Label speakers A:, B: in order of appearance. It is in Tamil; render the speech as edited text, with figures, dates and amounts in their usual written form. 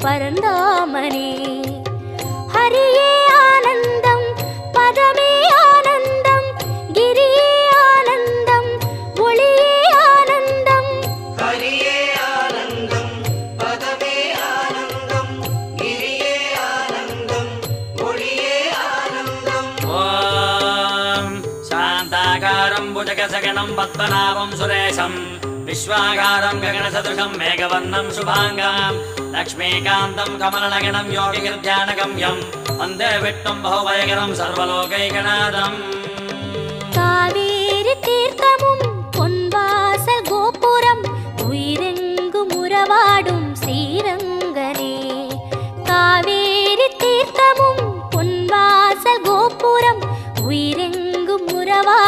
A: பரந்தாமனே. ஹரியே ஆனந்தம் பதமே ஆனந்தம் கிரியே ஆனந்தம் ஒளியே ஆனந்தம்.
B: ஹரியே ஆனந்தம் பதமே ஆனந்தம் கிரியே ஆனந்தம் ஒளியே ஆனந்தம்.
C: ஓம் சாந்தாகாரம் புஜகசகணம் பத்மநாபம் சுரேஷம் விஸ்வாகாரம் ககனசதுஷம் மேகவர்ணம் சுபாங்கம் லக்ஷ்மீகாந்தம் கமலநகனம் யோகிகிர்த்யானகம்யம் வந்தே விட்டும் பகுவயகரம் சர்வலோகைகநாதம்.